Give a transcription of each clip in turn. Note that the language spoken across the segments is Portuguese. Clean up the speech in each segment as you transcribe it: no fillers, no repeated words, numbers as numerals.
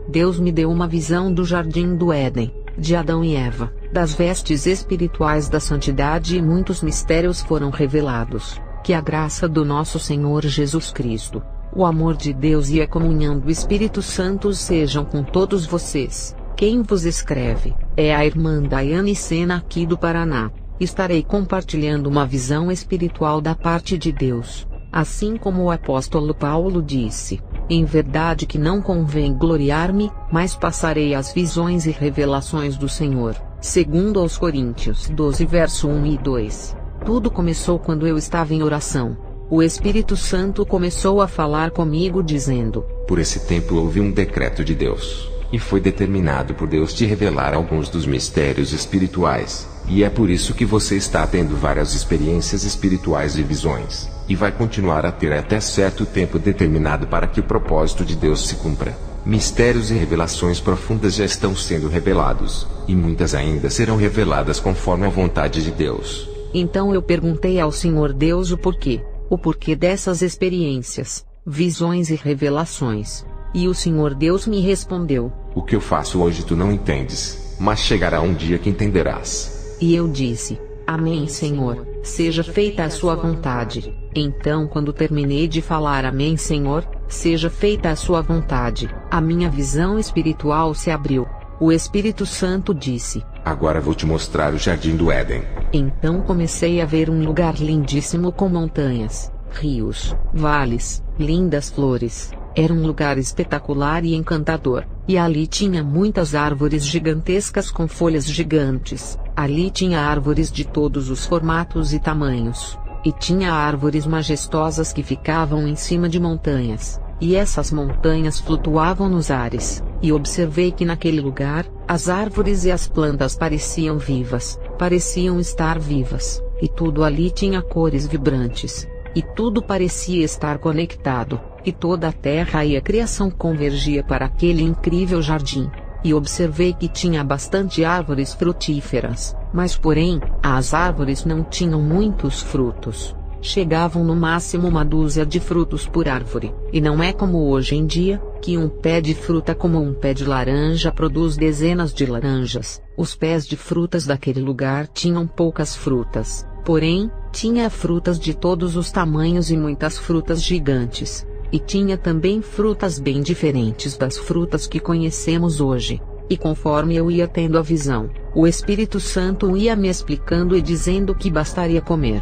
Deus me deu uma visão do jardim do Éden, de Adão e Eva, das vestes espirituais da santidade e muitos mistérios foram revelados. Que a graça do nosso Senhor Jesus Cristo, o amor de Deus e a comunhão do Espírito Santo sejam com todos vocês. Quem vos escreve é a irmã Daiane Sena aqui do Paraná. Estarei compartilhando uma visão espiritual da parte de Deus. Assim como o apóstolo Paulo disse, em verdade que não convém gloriar-me, mas passarei as visões e revelações do Senhor. Segundo aos Coríntios 12 verso 1 e 2. Tudo começou quando eu estava em oração. O Espírito Santo começou a falar comigo dizendo: por esse tempo houve um decreto de Deus, e foi determinado por Deus te revelar alguns dos mistérios espirituais, e é por isso que você está tendo várias experiências espirituais e visões, e vai continuar a ter até certo tempo determinado para que o propósito de Deus se cumpra. Mistérios e revelações profundas já estão sendo revelados, e muitas ainda serão reveladas conforme a vontade de Deus. Então eu perguntei ao Senhor Deus o porquê dessas experiências, visões e revelações. E o Senhor Deus me respondeu: o que eu faço hoje tu não entendes, mas chegará um dia que entenderás. E eu disse: amém, Senhor, seja feita a sua vontade. Então quando terminei de falar amém, Senhor, seja feita a sua vontade, a minha visão espiritual se abriu. O Espírito Santo disse: agora vou te mostrar o jardim do Éden. Então comecei a ver um lugar lindíssimo com montanhas, rios, vales, lindas flores. Era um lugar espetacular e encantador, e ali tinha muitas árvores gigantescas com folhas gigantes. Ali tinha árvores de todos os formatos e tamanhos, e tinha árvores majestosas que ficavam em cima de montanhas, e essas montanhas flutuavam nos ares. E observei que naquele lugar, as árvores e as plantas pareciam vivas, pareciam estar vivas, e tudo ali tinha cores vibrantes, e tudo parecia estar conectado, e toda a terra e a criação convergia para aquele incrível jardim. E observei que tinha bastante árvores frutíferas, mas porém, as árvores não tinham muitos frutos. Chegavam no máximo uma dúzia de frutos por árvore, e não é como hoje em dia, que um pé de fruta como um pé de laranja produz dezenas de laranjas. Os pés de frutas daquele lugar tinham poucas frutas, porém, tinha frutas de todos os tamanhos e muitas frutas gigantes. E tinha também frutas bem diferentes das frutas que conhecemos hoje. E conforme eu ia tendo a visão, o Espírito Santo ia me explicando e dizendo que bastaria comer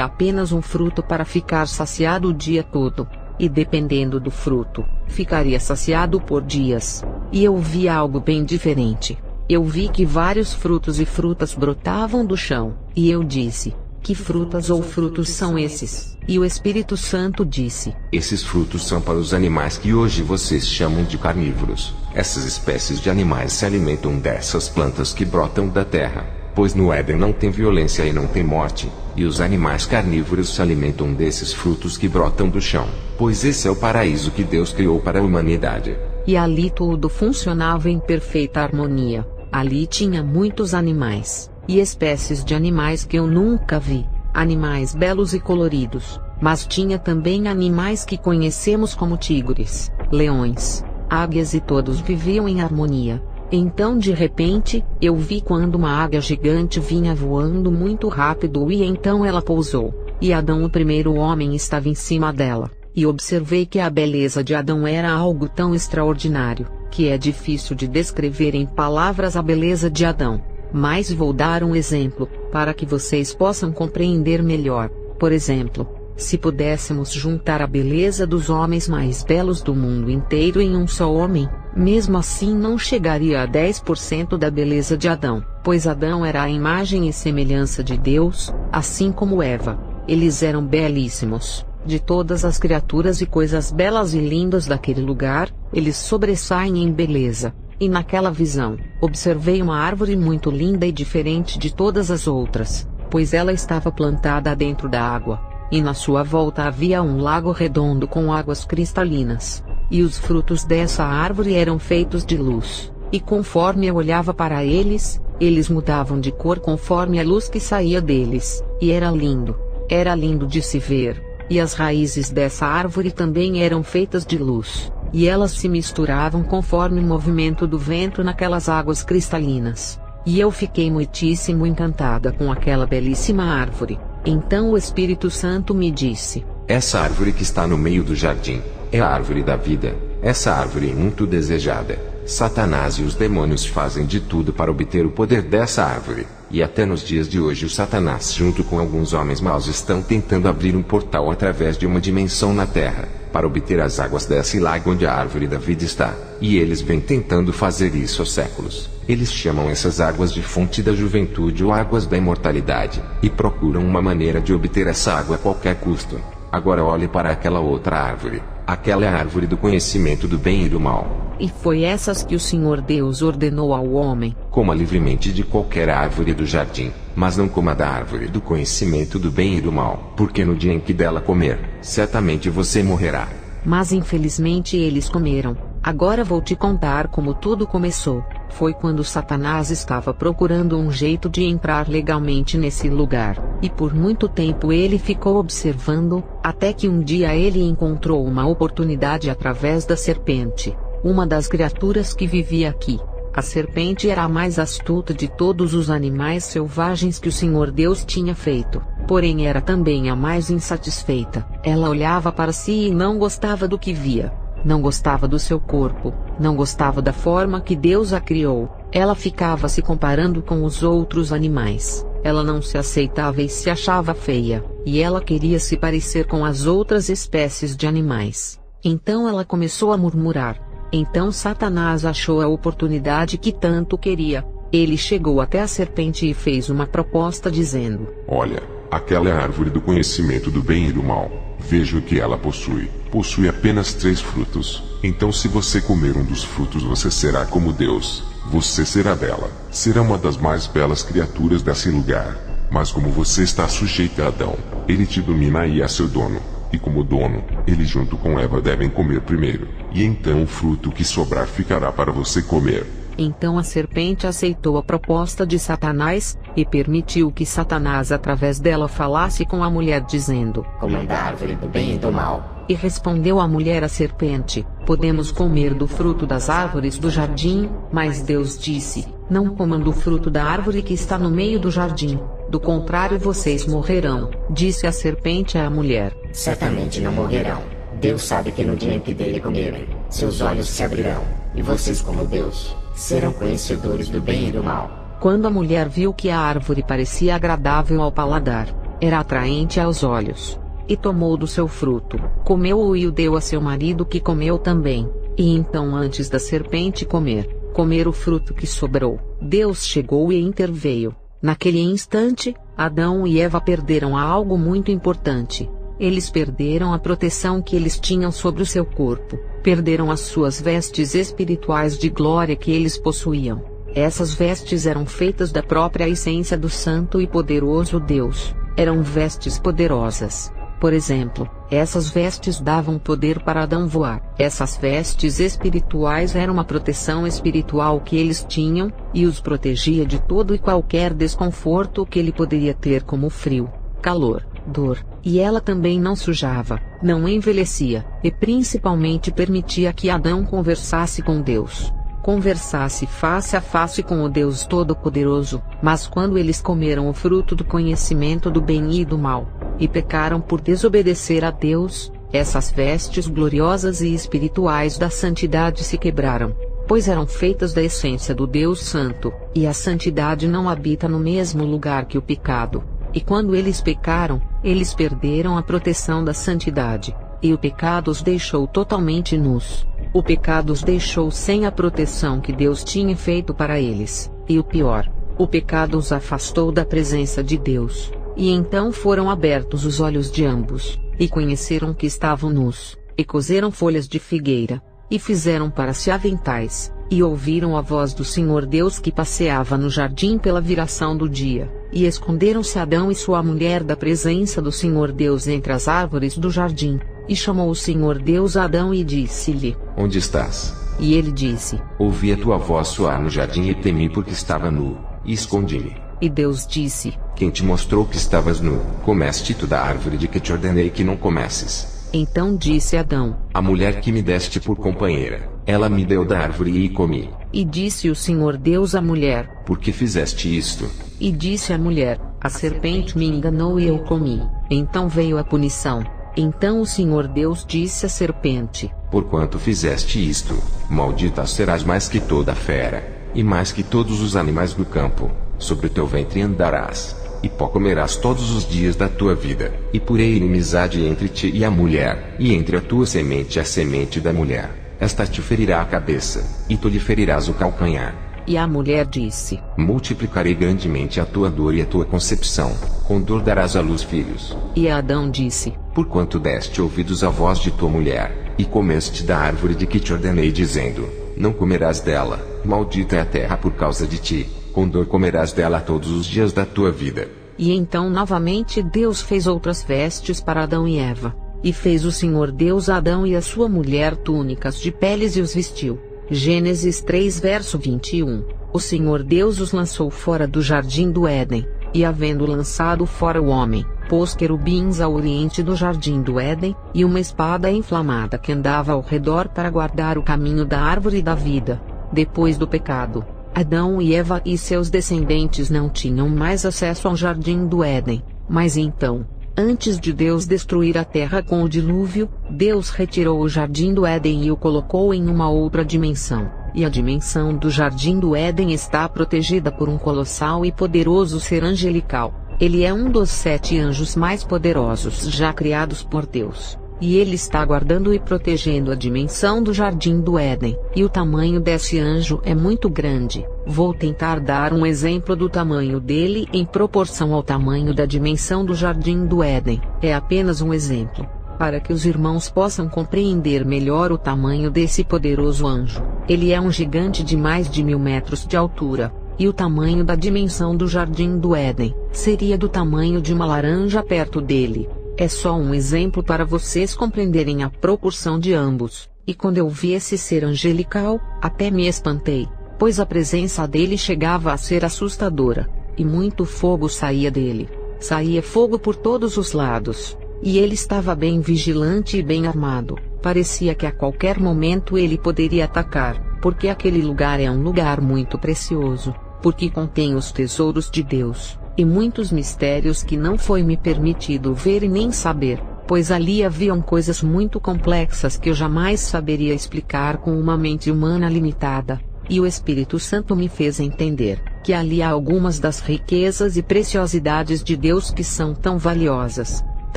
apenas um fruto para ficar saciado o dia todo, e dependendo do fruto, ficaria saciado por dias. E eu vi algo bem diferente. Eu vi que vários frutos e frutas brotavam do chão, e eu disse: que frutas ou frutos são esses? E o Espírito Santo disse: esses frutos são para os animais que hoje vocês chamam de carnívoros. Essas espécies de animais se alimentam dessas plantas que brotam da terra, pois no Éden não tem violência e não tem morte, e os animais carnívoros se alimentam desses frutos que brotam do chão, pois esse é o paraíso que Deus criou para a humanidade. E ali tudo funcionava em perfeita harmonia. Ali tinha muitos animais, e espécies de animais que eu nunca vi, animais belos e coloridos, mas tinha também animais que conhecemos como tigres, leões, águias, e todos viviam em harmonia. Então de repente, eu vi quando uma águia gigante vinha voando muito rápido, e então ela pousou, e Adão, o primeiro homem, estava em cima dela, e observei que a beleza de Adão era algo tão extraordinário, que é difícil de descrever em palavras a beleza de Adão. Mas vou dar um exemplo, para que vocês possam compreender melhor. Por exemplo, se pudéssemos juntar a beleza dos homens mais belos do mundo inteiro em um só homem, mesmo assim não chegaria a 10% da beleza de Adão, pois Adão era a imagem e semelhança de Deus, assim como Eva. Eles eram belíssimos. De todas as criaturas e coisas belas e lindas daquele lugar, eles sobressaem em beleza. E naquela visão, observei uma árvore muito linda e diferente de todas as outras, pois ela estava plantada dentro da água, e na sua volta havia um lago redondo com águas cristalinas, e os frutos dessa árvore eram feitos de luz, e conforme eu olhava para eles, eles mudavam de cor conforme a luz que saía deles, e era lindo de se ver. E as raízes dessa árvore também eram feitas de luz, e elas se misturavam conforme o movimento do vento naquelas águas cristalinas. E eu fiquei muitíssimo encantada com aquela belíssima árvore. Então o Espírito Santo me disse: essa árvore que está no meio do jardim é a árvore da vida. Essa árvore é muito desejada. Satanás e os demônios fazem de tudo para obter o poder dessa árvore. E até nos dias de hoje o Satanás, junto com alguns homens maus, estão tentando abrir um portal através de uma dimensão na Terra, para obter as águas desse lago onde a árvore da vida está. E eles vêm tentando fazer isso há séculos. Eles chamam essas águas de fonte da juventude ou águas da imortalidade, e procuram uma maneira de obter essa água a qualquer custo. Agora olhe para aquela outra árvore. Aquela é a árvore do conhecimento do bem e do mal. E foi essas que o Senhor Deus ordenou ao homem: coma livremente de qualquer árvore do jardim, mas não coma da árvore do conhecimento do bem e do mal, porque no dia em que dela comer, certamente você morrerá. Mas infelizmente eles comeram. Agora vou te contar como tudo começou. Foi quando Satanás estava procurando um jeito de entrar legalmente nesse lugar, e por muito tempo ele ficou observando, até que um dia ele encontrou uma oportunidade através da serpente, uma das criaturas que vivia aqui. A serpente era a mais astuta de todos os animais selvagens que o Senhor Deus tinha feito, porém era também a mais insatisfeita. Ela olhava para si e não gostava do que via. Não gostava do seu corpo, não gostava da forma que Deus a criou. Ela ficava se comparando com os outros animais. Ela não se aceitava e se achava feia, e ela queria se parecer com as outras espécies de animais. Então ela começou a murmurar. Então Satanás achou a oportunidade que tanto queria. Ele chegou até a serpente e fez uma proposta dizendo: olha, aquela é a árvore do conhecimento do bem e do mal. Veja o que ela possui. Possui apenas 3 frutos. Então se você comer um dos frutos você será como Deus. Você será bela. Será uma das mais belas criaturas desse lugar. Mas como você está sujeita a Adão, ele te domina e é seu dono. E como dono, ele junto com Eva devem comer primeiro. E então o fruto que sobrar ficará para você comer. Então a serpente aceitou a proposta de Satanás, e permitiu que Satanás através dela falasse com a mulher dizendo: coma da árvore do bem e do mal. E respondeu a mulher à serpente: podemos comer do fruto das árvores do jardim, mas Deus disse: não comam do fruto da árvore que está no meio do jardim, do contrário vocês morrerão. Disse a serpente à mulher: certamente não morrerão. Deus sabe que no dia em que dele comerem, seus olhos se abrirão, e vocês, como Deus, serão conhecedores do bem e do mal. Quando a mulher viu que a árvore parecia agradável ao paladar, era atraente aos olhos, e tomou do seu fruto, comeu-o e o deu a seu marido, que comeu também. E então, antes da serpente comer o fruto que sobrou, Deus chegou e interveio. Naquele instante, Adão e Eva perderam algo muito importante. Eles perderam a proteção que eles tinham sobre o seu corpo, perderam as suas vestes espirituais de glória que eles possuíam. Essas vestes eram feitas da própria essência do Santo e Poderoso Deus, eram vestes poderosas. Por exemplo, essas vestes davam poder para Adão voar. Essas vestes espirituais eram uma proteção espiritual que eles tinham, e os protegia de todo e qualquer desconforto que ele poderia ter, como frio, calor, dor, e ela também não sujava, não envelhecia, e principalmente permitia que Adão conversasse com Deus. Conversasse face a face com o Deus Todo-Poderoso. Mas quando eles comeram o fruto do conhecimento do bem e do mal, e pecaram por desobedecer a Deus, essas vestes gloriosas e espirituais da santidade se quebraram, pois eram feitas da essência do Deus Santo, e a santidade não habita no mesmo lugar que o pecado. E quando eles pecaram, eles perderam a proteção da santidade, e o pecado os deixou totalmente nus. O pecado os deixou sem a proteção que Deus tinha feito para eles, e o pior, o pecado os afastou da presença de Deus. E então foram abertos os olhos de ambos, e conheceram que estavam nus, e coseram folhas de figueira, e fizeram para si aventais, e ouviram a voz do Senhor Deus que passeava no jardim pela viração do dia, e esconderam-se Adão e sua mulher da presença do Senhor Deus entre as árvores do jardim. E chamou o Senhor Deus a Adão e disse-lhe: onde estás? E ele disse: ouvi a tua voz soar no jardim e temi porque estava nu, e escondi-me. E Deus disse: quem te mostrou que estavas nu? Comeste tu da árvore de que te ordenei que não comesses? Então disse Adão: A mulher que me deste por companheira, ela me deu da árvore e comi. E disse o Senhor Deus à mulher: Por que fizeste isto? E disse a mulher: A serpente me enganou e eu comi. Então veio a punição. Então o Senhor Deus disse à serpente: Porquanto fizeste isto, maldita serás mais que toda fera, e mais que todos os animais do campo. Sobre o teu ventre andarás, e pó comerás todos os dias da tua vida. E porei inimizade entre ti e a mulher, e entre a tua semente e a semente da mulher. Esta te ferirá a cabeça, e tu lhe ferirás o calcanhar. E a mulher disse: Multiplicarei grandemente a tua dor e a tua concepção. Com dor darás à luz filhos. E Adão disse: Porquanto deste ouvidos à voz de tua mulher, e comeste da árvore de que te ordenei, dizendo: Não comerás dela, maldita é a terra por causa de ti. Com dor comerás dela todos os dias da tua vida. E então novamente Deus fez outras vestes para Adão e Eva. E fez o Senhor Deus a Adão e a sua mulher túnicas de peles e os vestiu. Gênesis 3 verso 21. O Senhor Deus os lançou fora do jardim do Éden, e havendo lançado fora o homem, pôs querubins ao oriente do jardim do Éden, e uma espada inflamada que andava ao redor para guardar o caminho da árvore da vida. Depois do pecado, Adão e Eva e seus descendentes não tinham mais acesso ao jardim do Éden. Mas então, antes de Deus destruir a terra com o dilúvio, Deus retirou o jardim do Éden e o colocou em uma outra dimensão. E a dimensão do jardim do Éden está protegida por um colossal e poderoso ser angelical. Ele é um dos 7 anjos mais poderosos já criados por Deus. E ele está guardando e protegendo a dimensão do jardim do Éden. E o tamanho desse anjo é muito grande. Vou tentar dar um exemplo do tamanho dele em proporção ao tamanho da dimensão do jardim do Éden. É apenas um exemplo, para que os irmãos possam compreender melhor o tamanho desse poderoso anjo. Ele é um gigante de mais de 1000 metros de altura. E o tamanho da dimensão do jardim do Éden seria do tamanho de uma laranja perto dele. É só um exemplo para vocês compreenderem a proporção de ambos. E quando eu vi esse ser angelical, até me espantei, pois a presença dele chegava a ser assustadora. E muito fogo saía dele. Saía fogo por todos os lados. E ele estava bem vigilante e bem armado. Parecia que a qualquer momento ele poderia atacar, porque aquele lugar é um lugar muito precioso, porque contém os tesouros de Deus, e muitos mistérios que não foi me permitido ver e nem saber, pois ali haviam coisas muito complexas que eu jamais saberia explicar com uma mente humana limitada. E o Espírito Santo me fez entender que ali há algumas das riquezas e preciosidades de Deus que são tão valiosas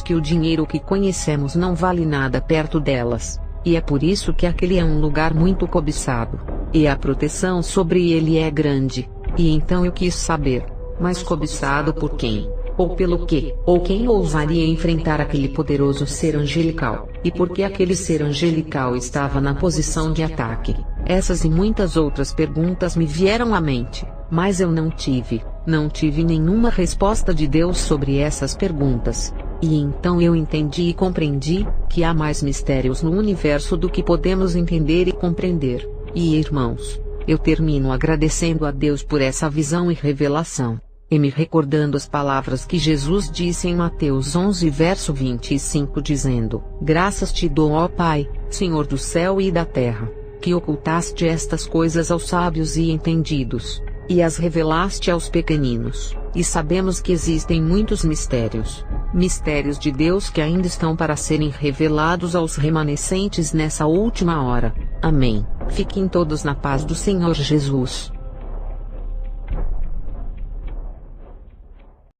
que o dinheiro que conhecemos não vale nada perto delas. E é por isso que aquele é um lugar muito cobiçado. E a proteção sobre ele é grande. E então eu quis saber, mas cobiçado por quem? Ou pelo quê? Ou quem ousaria enfrentar aquele poderoso ser angelical? E por que aquele ser angelical estava na posição de ataque? Essas e muitas outras perguntas me vieram à mente, mas eu não tive nenhuma resposta de Deus sobre essas perguntas. E então eu entendi e compreendi que há mais mistérios no universo do que podemos entender e compreender. E irmãos, eu termino agradecendo a Deus por essa visão e revelação, e me recordando as palavras que Jesus disse em Mateus 11 verso 25 dizendo: Graças te dou, ó Pai, Senhor do céu e da terra, que ocultaste estas coisas aos sábios e entendidos, e as revelaste aos pequeninos. E sabemos que existem muitos mistérios de Deus que ainda estão para serem revelados aos remanescentes nessa última hora. Amém. Fiquem todos na paz do Senhor Jesus.